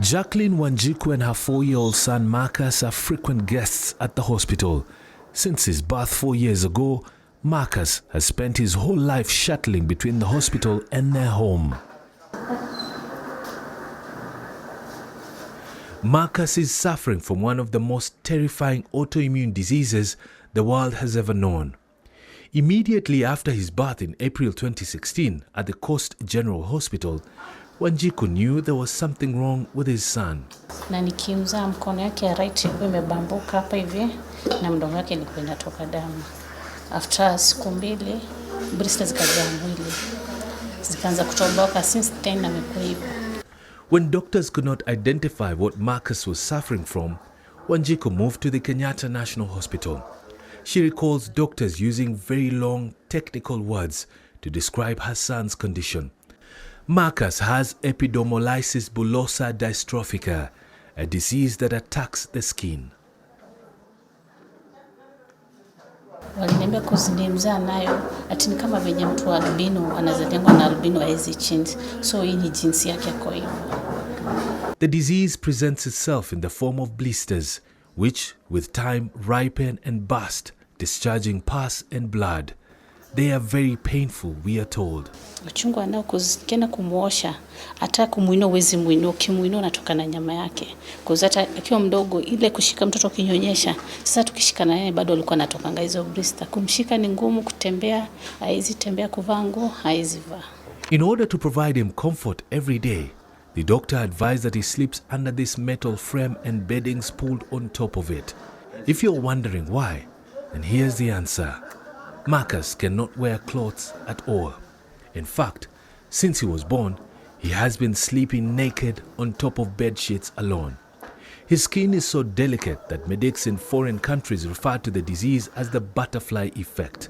Jacqueline Wanjiku and her 4-year-old son Marcus are frequent guests at the hospital. Since his birth 4 years ago, Marcus has spent his whole life shuttling between the hospital and their home. Marcus is suffering from one of the most terrifying autoimmune diseases the world has ever known. Immediately after his birth in April 2016 at the Coast General Hospital, Wanjiku knew there was something wrong with his son. Na nikimzaa mkono yake ya right imebambuka hapa hivi na mdomo wake ilikuwa inatoka damu. After siku mbili blisters zikajaa mwili. Zikaanza kutoboka since 10 amekuwa hivyo. When doctors could not identify what Marcus was suffering from, Wanjiku moved to the Kenyatta National Hospital. She recalls doctors using very long technical words to describe her son's condition. Marcus has epidermolysis bullosa dystrophica, a disease that attacks the skin. Waliniambia kuzinimza nayo ati ni kama venye mtu wa albino anazaliwa na albino haezi change, so hii ni jinsi yake kwa hivyo. The disease presents itself in the form of blisters, which with time ripen and burst, discharging pus and blood. They are very painful, we are told. Uchungu anao kuzikena kumuosha, hata kumuinua uwezi muinua, kimuinua natoka na nyama yake. Hata akiwa mdogo ile kushika mtoto kinyonyesha, sasa tukishika na yeye bado alikuwa anatokanga hizo blister. Kumshika ni ngumu, kutembea, haizi tembea, kuvaa nguo, haizi vaa. In order to provide him comfort every day, the doctor advised that he sleeps under this metal frame and beddings pulled on top of it. If you're wondering why, then here's the answer. Marcus cannot wear clothes at all. In fact, since he was born, he has been sleeping naked on top of bed sheets alone. His skin is so delicate that medics in foreign countries refer to the disease as the butterfly effect.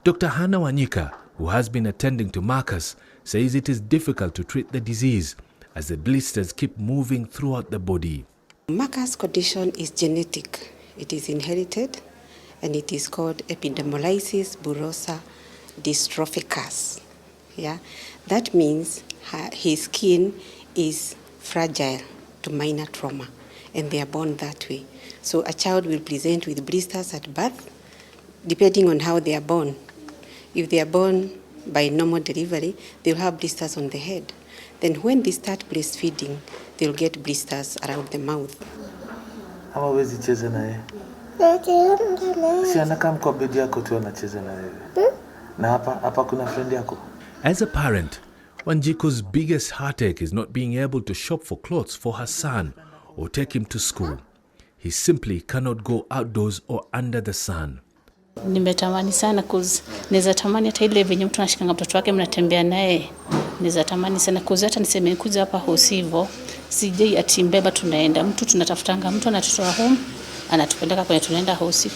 Dr. Hannah Wanyika, who has been attending to Marcus, says it is difficult to treat the disease as the blisters keep moving throughout the body. Marcus' condition is genetic. It is inherited, and it is called epidermolysis bullosa dystrophica. Yeah, that means his skin is fragile to minor trauma, and they are born that way. So a child will present with blisters at birth, depending on how they are born. If they are born by normal delivery, they'll have blisters on the head. Then when they start breastfeeding, they'll get blisters around the mouth. Ama wezi cheza naye? Si anakaa kwa bedi yako tu anacheza na wewe. Na hapa kuna friend yako? As a parent, Wanjiku's biggest heartache is not being able to shop for clothes for her son or take him to school. He simply cannot go outdoors or under the sun. Nimetamani sana naweza tamani hata ile venye mtu anashikanga mtoto wake mnatembea naye. Naweza tamani sana hata niseme kuja hapa hosivo. Sijui ati mbeba tunaenda. Mtu tunatafutanga mtu anatutoa home, anatupeleka kwenye tunaenda hosi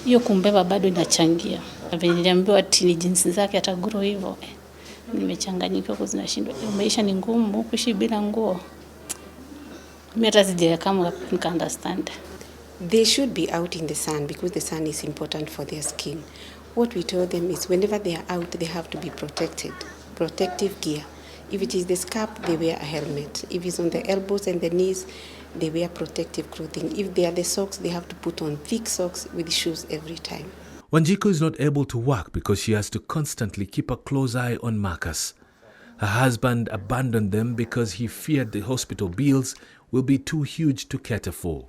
hiyo kumbeba bado inachangia. Niliambiwa ati ni jinsi zake ataguro hivyo. Nimechanganyika zinashindwa. Maisha ni ngumu kuishi bila nguo. Mimi hata sijui kama nika understand. They should be out in the sun because the sun is important for their skin. What we tell them is whenever they are out, they have to be protected. Protective gear. If it is the scalp, they wear a helmet. If it's on the elbows and the knees, they wear protective clothing. If they are the socks, they have to put on thick socks with shoes every time. Wanjiku is not able to work because she has to constantly keep a close eye on Marcus. Her husband abandoned them because he feared the hospital bills will be too huge to cater for.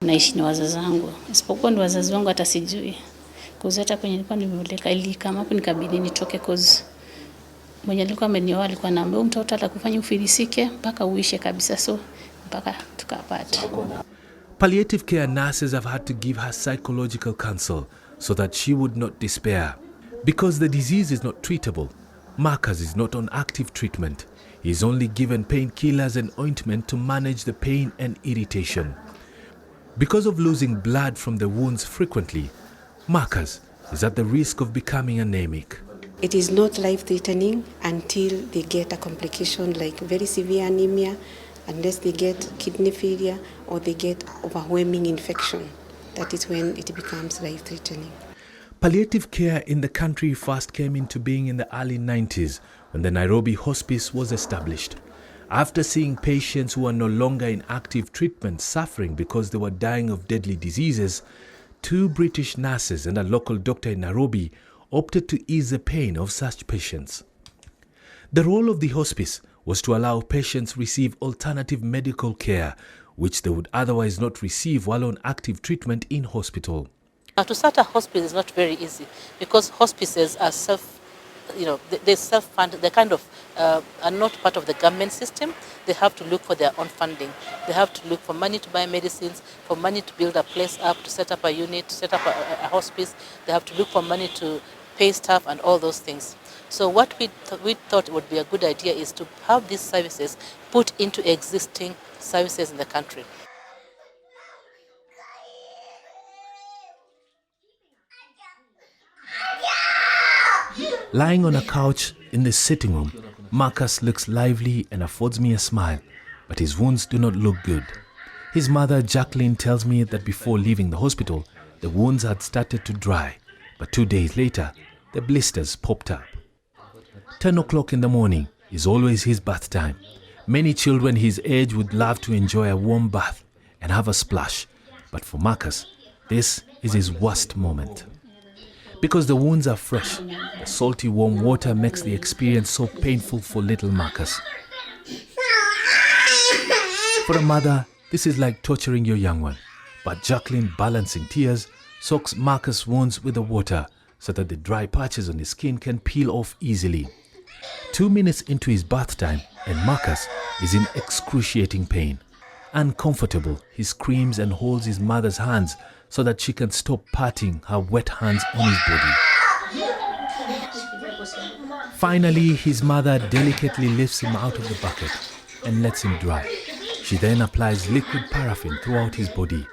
Naishi na wazazi wangu. Isipokuwa ni wazazi wangu hata sijui. Hata kwenye nilikuwa nimeoleka ili kama hapo nikabidi nitoke mwenye alikuwa amenioa alikuwa anaambia mtoto atakufanya ufilisike mpaka uishe kabisa, so mpaka tukapata. Palliative care nurses have had to give her psychological counsel so that she would not despair. Because the disease is not treatable, Marcus is not on active treatment. He is only given painkillers and ointment to manage the pain and irritation. Because of losing blood from the wounds frequently, Marcus is at the risk of becoming anemic. It is not life-threatening until they get a complication like very severe anemia, unless they get kidney failure or they get overwhelming infection. That is when it becomes life-threatening. Palliative care in the country first came into being in the early 90s when the Nairobi hospice was established. After seeing patients who are no longer in active treatment suffering because they were dying of deadly diseases, 2 British nurses and a local doctor in Nairobi opted to ease the pain of such patients. The role of the hospice was to allow patients receive alternative medical care, which they would otherwise not receive while on active treatment in hospital. To start a hospice is not very easy because hospices are they self-fund. They kind of are not part of the government system. They have to look for their own funding. They have to look for money to buy medicines, for money to build a place up, to set up a unit, to set up a hospice. They have to look for money to pay staff and all those things. So what we thought would be a good idea is to have these services put into existing services in the country. Lying on a couch in the sitting room, Marcus looks lively and affords me a smile, but his wounds do not look good. His mother, Jacqueline, tells me that before leaving the hospital, the wounds had started to dry, but 2 days later, the blisters popped up. 10 o'clock in the morning is always his bath time. Many children his age would love to enjoy a warm bath and have a splash, but for Marcus, this is his worst moment. Because the wounds are fresh, the salty warm water makes the experience so painful for little Marcus. For a mother, this is like torturing your young one, but Jacqueline, balancing tears, soaks Marcus' wounds with the water so that the dry patches on his skin can peel off easily. 2 minutes into his bath time and Marcus is in excruciating pain. Uncomfortable, he screams and holds his mother's hands so that she can stop patting her wet hands on his body. Finally, his mother delicately lifts him out of the bucket and lets him dry. She then applies liquid paraffin throughout his body.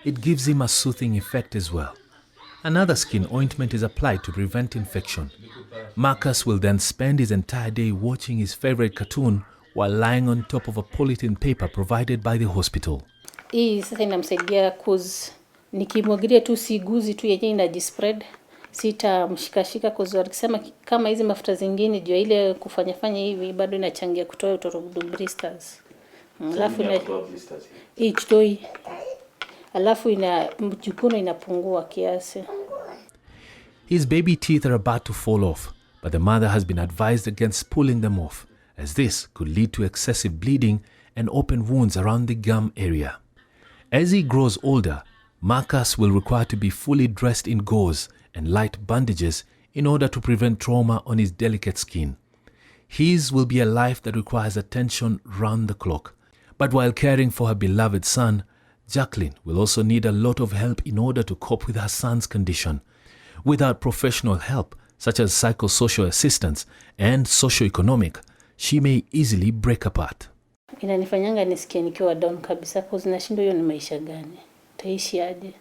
It gives him a soothing effect as well. Another skin ointment is applied to prevent infection. Marcus will then spend his entire day watching his favorite cartoon while lying on top of a polythene paper provided by the hospital. Hii sasa inamsaidia cause nikimwagilia tu siguzi tu yenyewe inajispread, sitamshikashika cause wakisema kama hizi mafuta zingine jua ile kufanya hivi bado inachangia kutoa utorodu blisters. Alafu ina itoi. Alafu mjukuno inapungua kiasi. His baby teeth are about to fall off, but the mother has been advised against pulling them off, as this could lead to excessive bleeding and open wounds around the gum area. As he grows older, Marcus will require to be fully dressed in gauze and light bandages in order to prevent trauma on his delicate skin. His will be a life that requires attention round the clock. But while caring for her beloved son, Jacqueline will also need a lot of help in order to cope with her son's condition. Without professional help, such as psychosocial assistance and socioeconomic, she may easily break apart. Inanifanyanga nisikie nikiwa down kabisa cause nashindwa hiyo ni maisha gani? Taishi aje?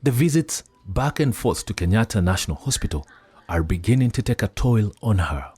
The visits back and forth to Kenyatta National Hospital are beginning to take a toll on her.